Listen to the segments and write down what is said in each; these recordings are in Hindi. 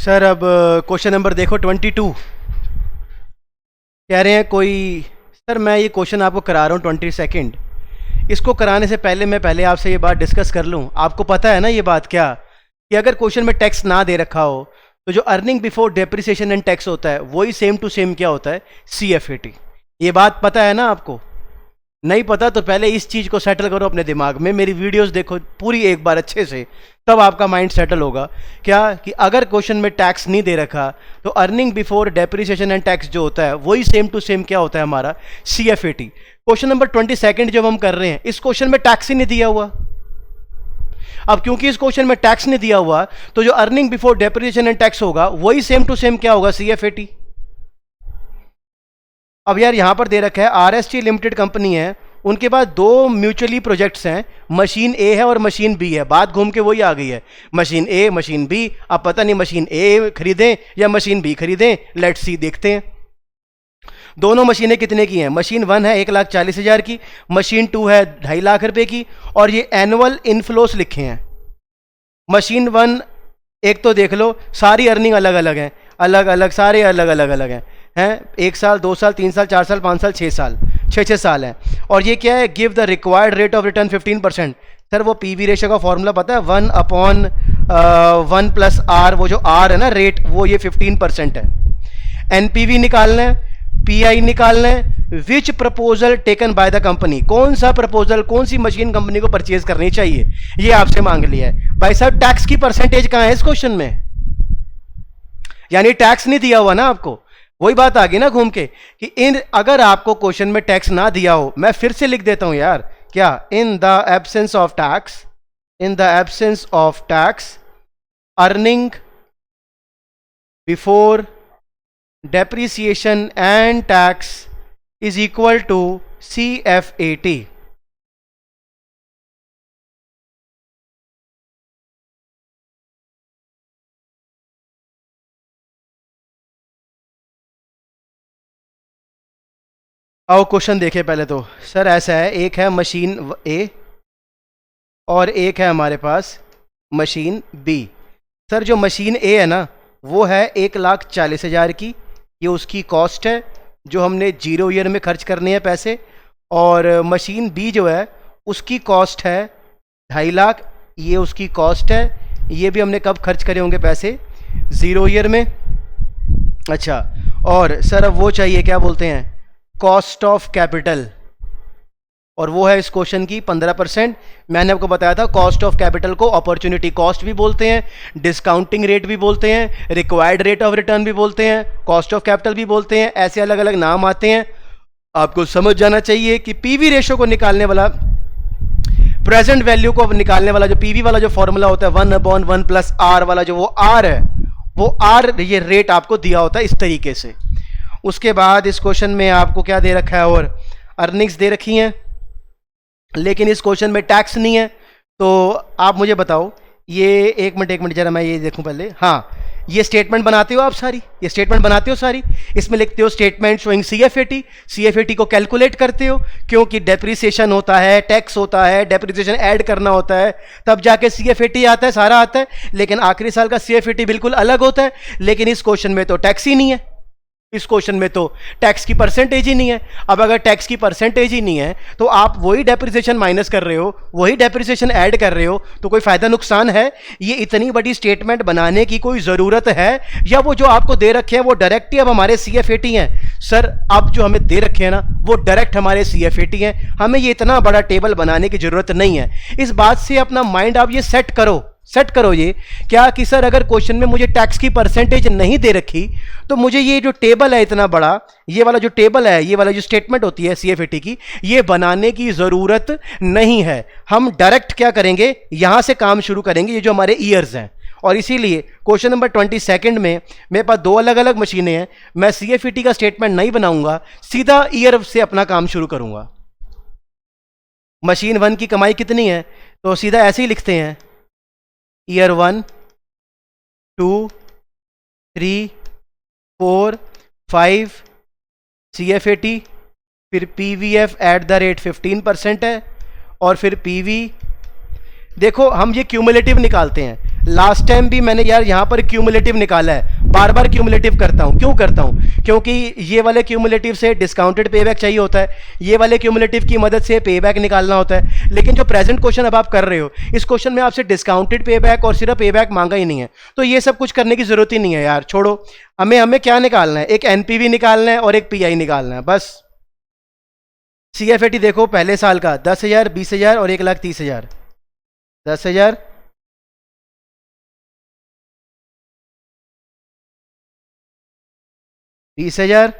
सर अब क्वेश्चन नंबर देखो 22। कह रहे हैं कोई, सर मैं ये क्वेश्चन आपको करा रहा हूँ 22। इसको कराने से पहले मैं आपसे ये बात डिस्कस कर लूँ। आपको पता है ना ये बात क्या, कि अगर क्वेश्चन में टैक्स ना दे रखा हो तो जो earning before depreciation and tax होता है वही सेम टू सेम क्या होता है, CFAT। ये बात पता है ना आपको? नहीं पता तो पहले इस चीज़ को सेटल करो अपने दिमाग में, मेरी वीडियोस देखो पूरी एक बार अच्छे से, तब आपका माइंड सेटल होगा। क्या कि अगर क्वेश्चन में टैक्स नहीं दे रखा तो earning before depreciation and tax जो होता है वही सेम टू सेम क्या होता है हमारा, CFAT। क्वेश्चन नंबर 22 जब हम कर रहे हैं, इस क्वेश्चन में टैक्स ही नहीं दिया हुआ। अब क्योंकि इस क्वेश्चन में टैक्स नहीं दिया हुआ तो जो earning before depreciation and tax होगा वही सेम टू सेम क्या होगा, CFAT। अब यार यहां पर दे रखा है RST लिमिटेड कंपनी है, उनके पास दो म्यूचुअली प्रोजेक्ट्स हैं, मशीन ए है और मशीन बी है। बात घूम के वही आ गई है, मशीन ए मशीन बी। अब पता नहीं मशीन ए खरीदें या मशीन बी खरीदें, लेट्स सी, देखते हैं। दोनों मशीनें कितने की हैं? मशीन 1 है 1,40,000 की, मशीन 2 है 2.5 लाख रुपए की, और ये एनुअल इनफ्लोस लिखे हैं। मशीन 1 एक तो देख लो, सारी अर्निंग अलग अलग है, अलग अलग सारे अलग अलग अलग हैं, 1 साल 2 साल 3 साल 4 साल 5 साल 6 साल 6 साल है। और ये क्या है, give the required rate of return 15%। Sir वो PV रेशो का फॉर्मूला पता है, 1/1 + R, वो जो R है ना रेट, वो ये 15% है। NPV निकालना है, PI निकालना है, which proposal taken by the company, कौन सा प्रपोजल, कौन सी मशीन कंपनी को परचेज करनी चाहिए, ये आपसे मांग लिया है। भाई साहब टैक्स की परसेंटेज कहां है इस क्वेश्चन में? यानी टैक्स नहीं दिया हुआ ना आपको। वही बात आ गई ना घूम के कि अगर आपको क्वेश्चन में टैक्स ना दिया हो, मैं फिर से लिख देता हूं यार, क्या, in the absence of tax earning before depreciation and tax is equal to CFAT। आओ क्वेश्चन देखें पहले तो। सर ऐसा है, एक है मशीन ए और एक है हमारे पास मशीन बी। सर जो मशीन ए है ना वो है 1,40,000 की, ये उसकी कॉस्ट है जो हमने 0 ईयर में खर्च करने हैं पैसे। और मशीन बी जो है उसकी कॉस्ट है 2.5 लाख, ये उसकी कॉस्ट है, ये भी हमने कब खर्च करे होंगे पैसे, 0 ईयर में। अच्छा, और सर अब वो चाहिए, क्या बोलते हैं, कॉस्ट ऑफ कैपिटल, और वो है इस क्वेश्चन की 15%। मैंने आपको बताया था कॉस्ट ऑफ कैपिटल को अपॉर्चुनिटी कॉस्ट भी बोलते हैं, डिस्काउंटिंग रेट भी बोलते हैं, रिक्वायर्ड रेट ऑफ रिटर्न भी बोलते हैं, कॉस्ट ऑफ कैपिटल भी बोलते हैं, ऐसे अलग अलग नाम आते हैं। आपको समझ जाना चाहिए कि PV रेशो को निकालने वाला, प्रेजेंट वैल्यू को निकालने वाला जो PV वाला जो फॉर्मूला होता है 1/1 + R वाला, जो वो R है, वो R ये रेट आपको दिया होता है इस तरीके से। उसके बाद इस क्वेश्चन में आपको क्या दे रखा है, और अर्निंग्स दे रखी हैं, लेकिन इस क्वेश्चन में टैक्स नहीं है। तो आप मुझे बताओ, ये एक मिनट जरा मैं ये देखूं पहले। हाँ, ये स्टेटमेंट बनाते हो आप सारी, ये स्टेटमेंट बनाते हो सारी, इसमें लिखते हो स्टेटमेंट शोइंग CFAT को कैलकुलेट करते हो, क्योंकि डेप्रिसिएशन होता है, टैक्स होता है, डेप्रिसिएशन ऐड करना होता है, तब जाके CFAT आता है, सारा आता है। लेकिन आखिरी साल का CFAT बिल्कुल अलग होता है। लेकिन इस क्वेश्चन में तो टैक्स ही नहीं है, इस क्वेश्चन में तो टैक्स की परसेंटेज ही नहीं है। अब अगर टैक्स की परसेंटेज ही नहीं है तो आप वही डेप्रिसिएशन माइनस कर रहे हो, वही डेप्रिसिएशन ऐड कर रहे हो, तो कोई फायदा नुकसान है? ये इतनी बड़ी स्टेटमेंट बनाने की कोई ज़रूरत है, या वो जो आपको दे रखे हैं वो डायरेक्ट ही अब हमारे CFAT हैं? सर अब जो हमें दे रखे हैं ना वो डायरेक्ट हमारे CFAT हैं, हमें ये इतना बड़ा टेबल बनाने की ज़रूरत नहीं है। इस बात से अपना माइंड आप ये सेट करो ये, क्या कि सर अगर क्वेश्चन में मुझे टैक्स की परसेंटेज नहीं दे रखी तो मुझे ये जो टेबल है इतना बड़ा, ये वाला जो टेबल है, ये वाला जो स्टेटमेंट होती है CFAT की, ये बनाने की ज़रूरत नहीं है। हम डायरेक्ट क्या करेंगे, यहां से काम शुरू करेंगे, ये जो हमारे ईयर्स हैं। और इसीलिए क्वेश्चन नंबर 22 में मेरे पास दो अलग अलग मशीनें हैं, मैं CFAT का स्टेटमेंट नहीं बनाऊंगा, सीधा ईयर से अपना काम शुरू करूंगा। मशीन 1 की कमाई कितनी है, तो सीधा ऐसे ही लिखते हैं, ईयर 1 2 3 4 5 CFAT, फिर PVF एट द रेट 15% है, और फिर PV। देखो हम ये क्यूमुलेटिव निकालते हैं, लास्ट टाइम भी मैंने यार यहाँ पर क्यूमुलेटिव निकाला है, बार बार क्यूमुलेटिव करता हूँ। क्यों करता हूँ? क्योंकि ये वाले क्यूमुलेटिव से डिस्काउंटेड पेबैक चाहिए होता है, ये वाले क्यूमुलेटिव की मदद से पेबैक निकालना होता है। लेकिन जो प्रेजेंट क्वेश्चन अब आप कर रहे हो, इस क्वेश्चन में आपसे डिस्काउंटेड पेबैक और सिर्फ पेबैक मांगा ही नहीं है, तो ये सब कुछ करने की जरूरत ही नहीं है यार, छोड़ो। हमें क्या निकालना है? एक एनपीवी निकालना है और एक पीआई निकालना है, बस। सीएफएटी देखो पहले साल का 10,000, 20,000 और 1,30,000। 10,000, 20,000,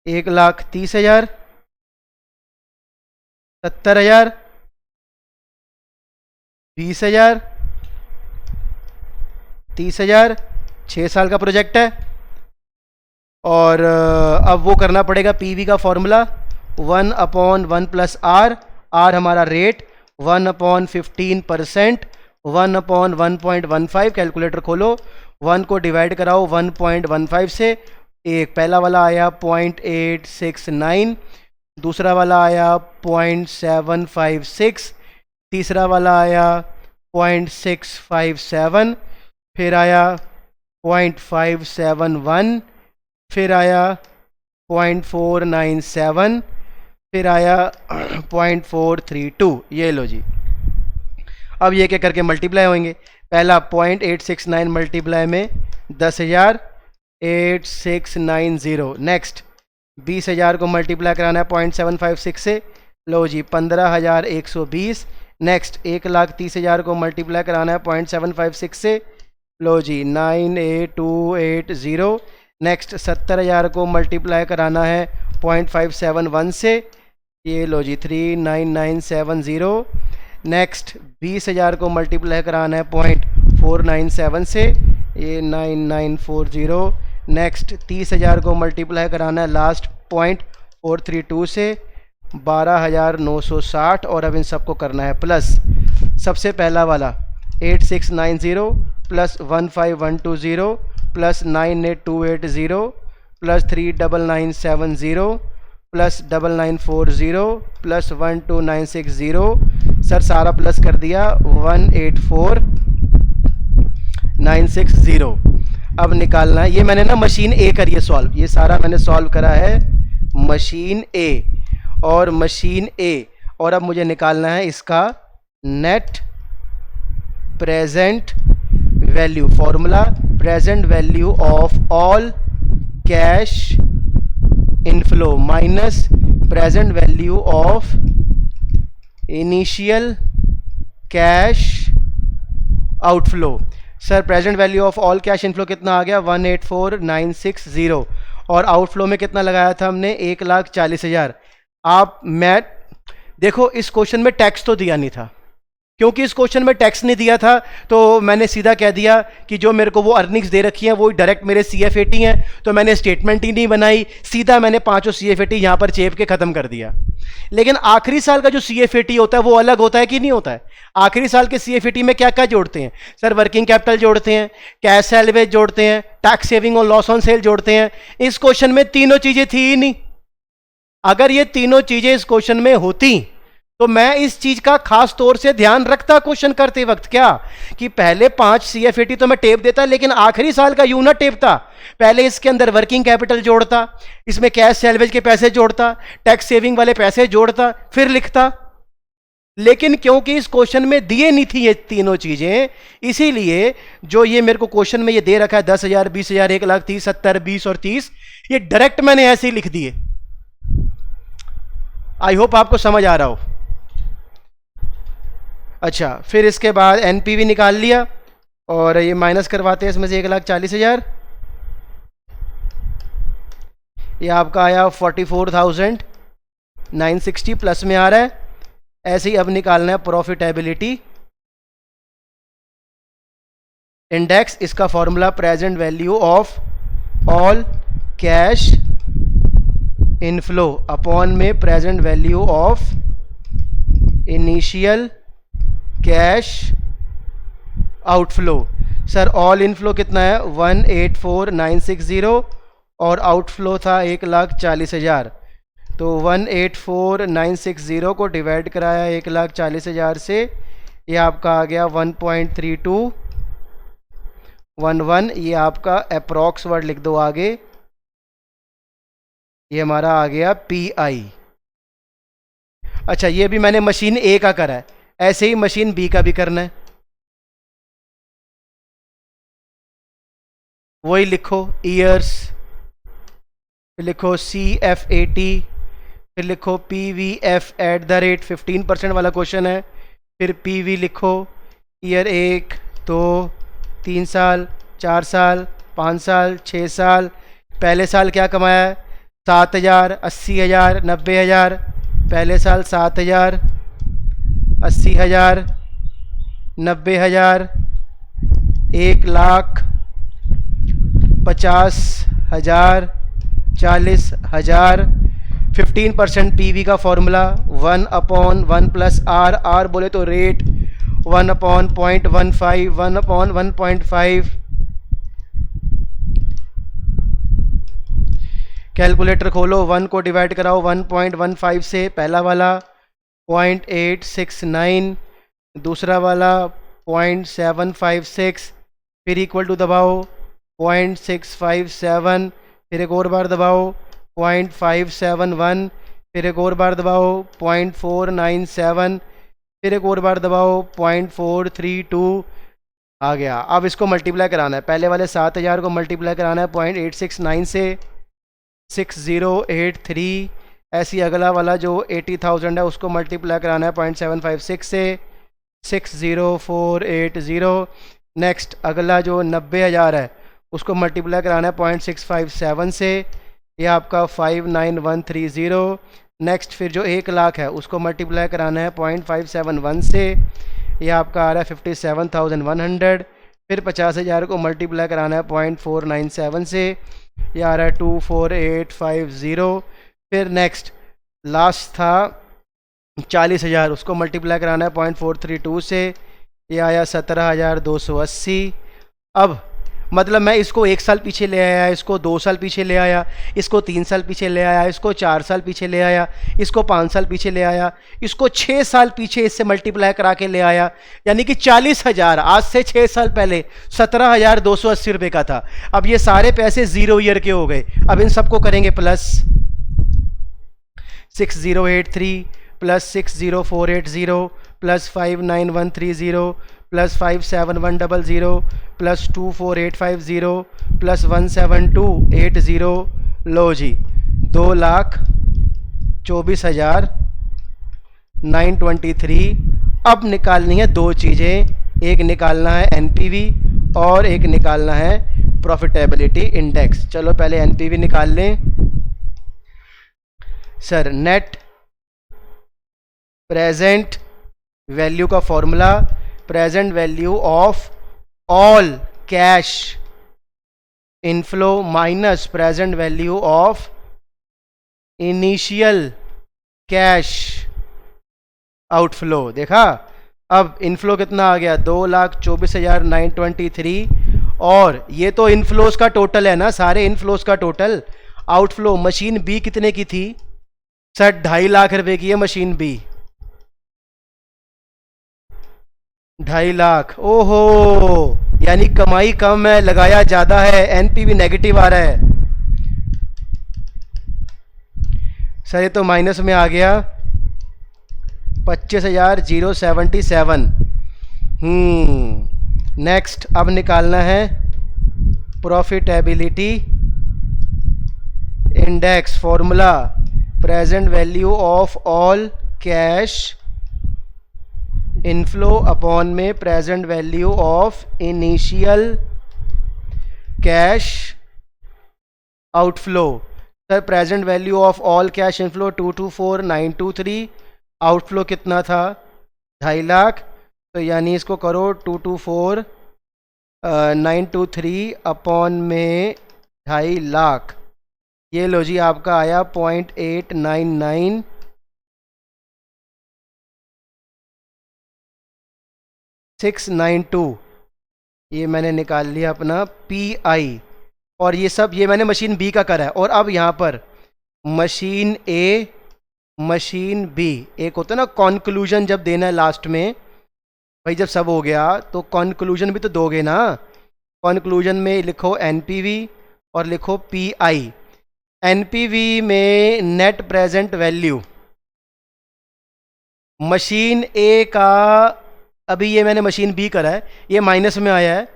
1,30,000, 70,000, 20,000, 30,000। 6 साल का प्रोजेक्ट है। और अब वो करना पड़ेगा पीवी का फॉर्मूला 1/1 + आर। आर हमारा रेट, 1/15%, 1/1.15। कैलकुलेटर खोलो, 1 को डिवाइड कराओ 1.15 से। एक पहला वाला आया 0.869, दूसरा वाला आया 0.756, तीसरा वाला आया 0.657, फिर आया 0.571, फिर आया 0.497, फिर आया 0.432। ये लो जी। अब ये क्या करके मल्टीप्लाई होंगे? पहला 0.869 मल्टीप्लाई में 10,000, 8690। नेक्स्ट 20,000 को मल्टीप्लाई कराना है 0.756 से, लो जी 15,120। नेक्स्ट 1,30,000 को मल्टीप्लाई कराना है 0.756 से, लो जी 98280। नेक्स्ट 70,000 को मल्टीप्लाई कराना है 0.571 से, ये लो जी 39970। नेक्स्ट 20,000 को मल्टीप्लाई कराना है 0.497 से, ये 9940। नेक्स्ट 30,000 को मल्टीप्लाई कराना है लास्ट 0.432 से, 12,960। और अब इन सबको करना है प्लस। सबसे पहला वाला 8690 plus 15120 plus 98280 plus 39970 plus 9940 plus 12960। Sir सारा प्लस कर दिया 184,960। अब निकालना है, ये मैंने ना मशीन ए करी है सॉल्व, ये सारा मैंने सॉल्व करा है मशीन ए और मशीन ए। और अब मुझे निकालना है इसका net present value. Formula present value of all cash inflow minus present value of initial cash outflow. Sir present value of all cash inflow कितना आ गया? 184,960। और आउटफ्लो में कितना लगाया था हमने? 1,40,000। आप मैं देखो इस क्वेश्चन में टैक्स तो दिया नहीं था, क्योंकि इस क्वेश्चन में टैक्स नहीं दिया था तो मैंने सीधा कह दिया कि जो मेरे को वो अर्निंग्स दे रखी हैं वो डायरेक्ट मेरे CFAT हैं, तो मैंने स्टेटमेंट ही नहीं बनाई, सीधा मैंने पांचों CFAT यहाँ पर चेप के ख़त्म कर दिया। लेकिन आखिरी साल का जो CFAT होता है वो अलग होता है कि नहीं होता है? आखिरी साल के CFAT में क्या क्या जोड़ते हैं? सर वर्किंग कैपिटल जोड़ते हैं, कैश सैलवेज जोड़ते हैं, टैक्स सेविंग और लॉस ऑन सेल जोड़ते हैं। इस क्वेश्चन में तीनों चीज़ें थी ही नहीं। अगर ये तीनों चीज़ें इस क्वेश्चन में होती तो मैं इस चीज का खास तौर से ध्यान रखता क्वेश्चन करते वक्त, क्या कि पहले 5 CFAT तो मैं टेप देता, लेकिन आखिरी साल का यूं ना टेपता। पहले इसके अंदर वर्किंग कैपिटल जोड़ता, इसमें कैश सैलवेज के पैसे जोड़ता, टैक्स सेविंग वाले पैसे जोड़ता, फिर लिखता। लेकिन क्योंकि इस क्वेश्चन में दिए नहीं थी ये तीनों चीजें, इसीलिए जो ये मेरे को क्वेश्चन में ये दे रखा है 10,000, 20,000, 1,30,000, 70, 20 और 30, ये डायरेक्ट मैंने ऐसे ही लिख दिए। आई होप आपको समझ आ रहा हो। अच्छा, फिर इसके बाद एनपीवी निकाल लिया और ये माइनस करवाते हैं इसमें से 1,40,000। ये आपका आया 44,960 प्लस में आ रहा है। ऐसे ही अब निकालना है प्रॉफिटेबिलिटी इंडेक्स। इसका formula present value of all cash inflow upon में present value of initial cash outflow. Sir all inflow कितना है? 184,960 और आउटफ्लो था 1,40,000। तो 184,960 को डिवाइड कराया 1,40,000 से, ये आपका आ गया 1.3211, ये आपका अप्रॉक्स वर्ड लिख दो आगे, ये हमारा आ गया पी आई। अच्छा, ये भी मैंने मशीन ए का करा है, ऐसे ही मशीन बी का भी करना है। वही लिखो ईयर्स, फिर लिखो CF80, फिर लिखो PVF @15% वाला क्वेश्चन है, फिर PV लिखो, ईयर 1 2 3 साल 4 साल 5 साल 6 साल। पहले साल क्या कमाया है? 7,000, 80,000, 90,000। पहले साल 7,000, 80,000, 90,000, 1,00,000, 50,000, 40,000। 15% पीवी का फॉर्मूला 1/1 प्लस आर, आर बोले तो रेट, 1/0.15, 1/1.5। कैलकुलेटर खोलो, 1 को डिवाइड कराओ 1.15 से, पहला वाला 0.869, दूसरा वाला 0.756, फिर इक्वल टू दबाओ 0.657, फिर एक और बार दबाओ 0.571, फिर एक और बार दबाओ 0.497, फिर एक और बार दबाओ 0.432। आ गया। अब इसको मल्टीप्लाई कराना है, पहले वाले 7,000 को मल्टीप्लाई कराना है 0.869 से, 6083। ऐसी अगला वाला जो 80,000 है उसको मल्टीप्लाई कराना है 0.756 से, 60480। नेक्स्ट अगला जो 90,000 है उसको मल्टीप्लाई कराना है 0.657 से, ये आपका 59130। नेक्स्ट फिर जो 1,00,000 है उसको मल्टीप्लाई कराना है 0.571 से, ये आपका आ रहा है 57,100। फिर 50,000 को मल्टीप्लाई कराना है 0.497 से, ये आ रहा है 24850। फिर नेक्स्ट लास्ट था 40,000, उसको मल्टीप्लाई कराना है 0.432 से, ये आया 17,280। अब मतलब मैं इसको 1 साल पीछे ले आया, इसको 2 साल पीछे ले आया, इसको 3 साल पीछे ले आया, इसको 4 साल पीछे ले आया, इसको 5 साल पीछे ले आया, इसको 6 साल पीछे इससे मल्टीप्लाई करा के ले आया, यानी कि 40,000 आज से 6 साल पहले 17,280 रुपये का था। अब ये सारे पैसे 0 ईयर के हो गए। अब इन सबको करेंगे plus, 6083 plus 60480 plus 59130 plus 57100 plus 24850 plus 17280। लो जी, 2,24,923। अब निकालनी है दो चीज़ें, एक निकालना है एनपीवी और एक निकालना है प्रॉफिटेबिलिटी इंडेक्स। चलो पहले एनपीवी निकाल लें। सर नेट प्रेजेंट वैल्यू का formula, present value of all cash inflow minus present value of initial cash outflow. देखा, अब इनफ्लो कितना आ गया? 2,24,923। और ये तो इनफ्लोज का टोटल है ना, सारे इनफ्लोज का टोटल। आउटफ्लो मशीन बी कितने की थी सर? 2.5 लाख रुपए की है मशीन बी, 2.5 लाख। ओहो, यानी कमाई कम है, लगाया ज्यादा है, एनपीवी नेगेटिव आ रहा है। सर ये तो माइनस में आ गया, 25,077। नेक्स्ट अब निकालना है profitability index. Formula present value of all cash inflow upon में present value of initial cash outflow. Sir present value of all cash inflow 224,923, outflow कितना था? 2.5 लाख। तो यानी इसको करो 224,923 अपॉन में 2.5 लाख। ये लो जी, आपका आया 0.899692। ये मैंने निकाल लिया अपना पी आई। और ये सब ये मैंने मशीन बी का करा है। और अब यहाँ पर मशीन ए, मशीन बी, एक होता है ना कॉन्क्लूजन जब देना है लास्ट में, भाई जब सब हो गया तो कंक्लूजन भी तो दोगे ना। कंक्लूजन में लिखो एनपीवी और लिखो पीआई। एनपीवी में नेट प्रेजेंट वैल्यू मशीन ए का, अभी ये मैंने मशीन बी करा है, ये माइनस में आया है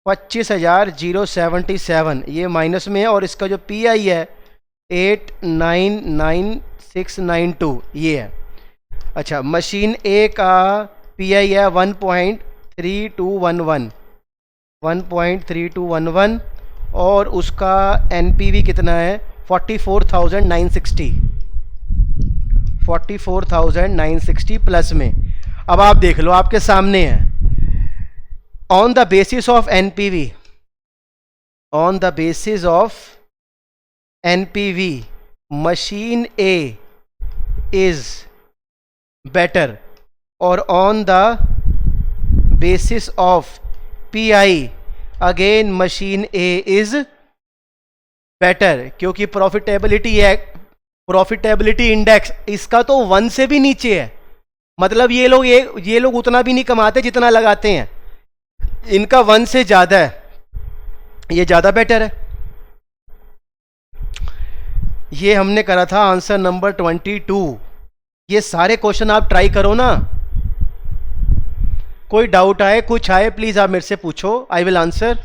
25,077, ये माइनस में है। और इसका जो पी आई है 899692, ये है। अच्छा, मशीन ए का पी आई है 1.3211, 1.3211, और उसका एन पी वी कितना है 44,960, 44,960 प्लस में। अब आप देख लो, आपके सामने है, on the basis of NPV, on the basis of NPV, machine A is better, और on the basis of PI again machine A is better, क्योंकि प्रॉफिटेबिलिटी इंडेक्स इसका तो 1 से भी नीचे है। मतलब ये लोग उतना भी नहीं कमाते जितना लगाते हैं, इनका 1 से ज्यादा है, ये ज्यादा बेटर है। ये हमने करा था आंसर नंबर 22। ये सारे क्वेश्चन आप ट्राई करो ना। कोई डाउट आए, कुछ आए, प्लीज आप मेरे से पूछो, आई विल आंसर।